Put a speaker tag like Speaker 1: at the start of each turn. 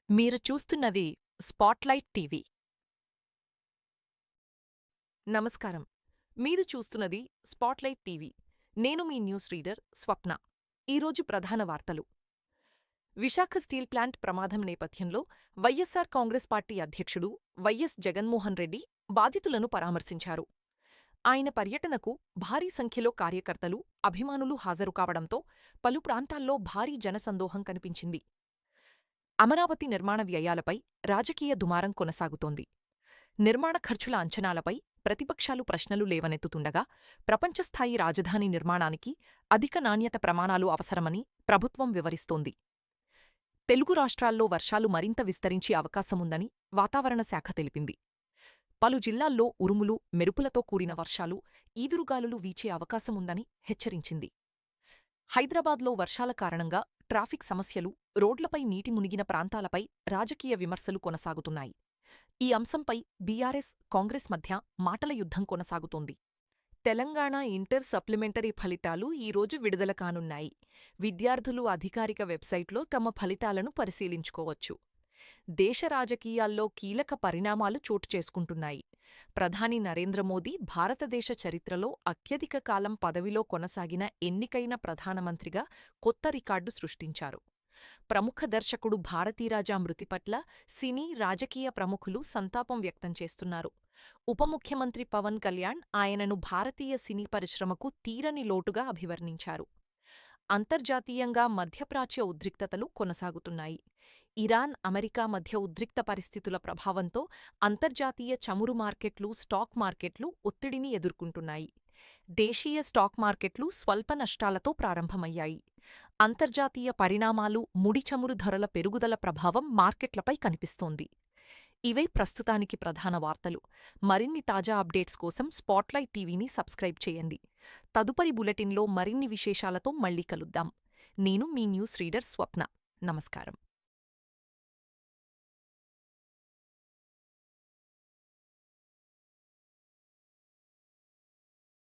Speaker 1: మీరు చూస్తున్నది spotlight TV. నమస్కారం. మీరు చూస్తున్నది స్పాట్లైట్ టీవీ. నేను మీ న్యూస్ రీడర్ స్వప్న. ఈరోజు ప్రధాన వార్తలు. విశాఖ స్టీల్ ప్లాంట్ ప్రమాదం నేపథ్యంలో వైఎస్సార్ కాంగ్రెస్ పార్టీ అధ్యక్షుడు వైఎస్ జగన్మోహన్ రెడ్డి బాధితులను పరామర్శించారు. ఆయన పర్యటనకు భారీ సంఖ్యలో కార్యకర్తలు, అభిమానులు హాజరు కావడంతో పలు ప్రాంతాల్లో భారీ జనసందోహం కనిపించింది. అమరావతి నిర్మాణ వ్యయాలపై రాజకీయ దుమారం కొనసాగుతోంది. నిర్మాణ ఖర్చుల అంచనాలపై ప్రతిపక్షాలు ప్రశ్నలు లేవనెత్తుతుండగా, ప్రపంచస్థాయి రాజధాని నిర్మాణానికి అధిక నాణ్యత ప్రమాణాలు అవసరమని ప్రభుత్వం వివరిస్తోంది. తెలుగు రాష్ట్రాల్లో వర్షాలు మరింత విస్తరించే అవకాశముందని వాతావరణ శాఖ తెలిపింది. పలు జిల్లాల్లో ఉరుములు, మెరుపులతో కూడిన వర్షాలు, ఈదురుగాలులు వీచే అవకాశముందని హెచ్చరించింది. హైదరాబాద్లో వర్షాల కారణంగా ట్రాఫిక్ సమస్యలు, రోడ్లపై నీటి మునిగిన ప్రాంతాలపై రాజకీయ విమర్శలు కొనసాగుతున్నాయి. ఈ అంశంపై బీఆర్ఎస్, కాంగ్రెస్ మధ్య మాటల యుద్ధం కొనసాగుతోంది. తెలంగాణ ఇంటర్ సప్లిమెంటరీ ఫలితాలు ఈరోజు విడుదల కానున్నాయి. విద్యార్థులు అధికారిక వెబ్సైట్లో తమ ఫలితాలను పరిశీలించుకోవచ్చు. దేశ రాజకీయాల్లో కీలక పరిణామాలు చోటు చేసుకుంటున్నాయి. ప్రధాని నరేంద్ర మోదీ భారతదేశ చరిత్రలో అత్యధిక కాలం పదవిలో కొనసాగిన ఎన్నికైన ప్రధానమంత్రిగా కొత్త రికార్డు సృష్టించారు. ప్రముఖ దర్శకుడు భారతీరాజా మృతి పట్ల సినీ, రాజకీయ ప్రముఖులు సంతాపం వ్యక్తం చేస్తున్నారు. ఉప ముఖ్యమంత్రి పవన్ కళ్యాణ్ ఆయనను భారతీయ సినీ పరిశ్రమకు తీరని లోటుగా అభివర్ణించారు. అంతర్జాతీయంగా మధ్యప్రాచ్య ఉద్రిక్తతలు కొనసాగుతున్నాయి. ఇరాన్, అమెరికా మధ్య ఉద్రిక్త పరిస్థితుల ప్రభావంతో అంతర్జాతీయ చమురు మార్కెట్లు, స్టాక్ మార్కెట్లు ఒత్తిడిని ఎదుర్కొంటున్నాయి. దేశీయ స్టాక్ మార్కెట్లు స్వల్ప నష్టాలతో ప్రారంభమయ్యాయి. అంతర్జాతీయ పరిణామాలు, ముడి చమురు ధరల పెరుగుదల ప్రభావం మార్కెట్లపై కనిపిస్తోంది. ఇవే ప్రస్తుతానికి ప్రధాన వార్తలు. మరిన్ని తాజా అప్డేట్స్ కోసం స్పాట్లైట్ టీవీని సబ్స్క్రైబ్ చేయండి. తదుపరి బులెటిన్లో మరిన్ని విశేషాలతో మళ్ళీ కలుద్దాం. నేను మీ న్యూస్ రీడర్ స్వప్న. నమస్కారం.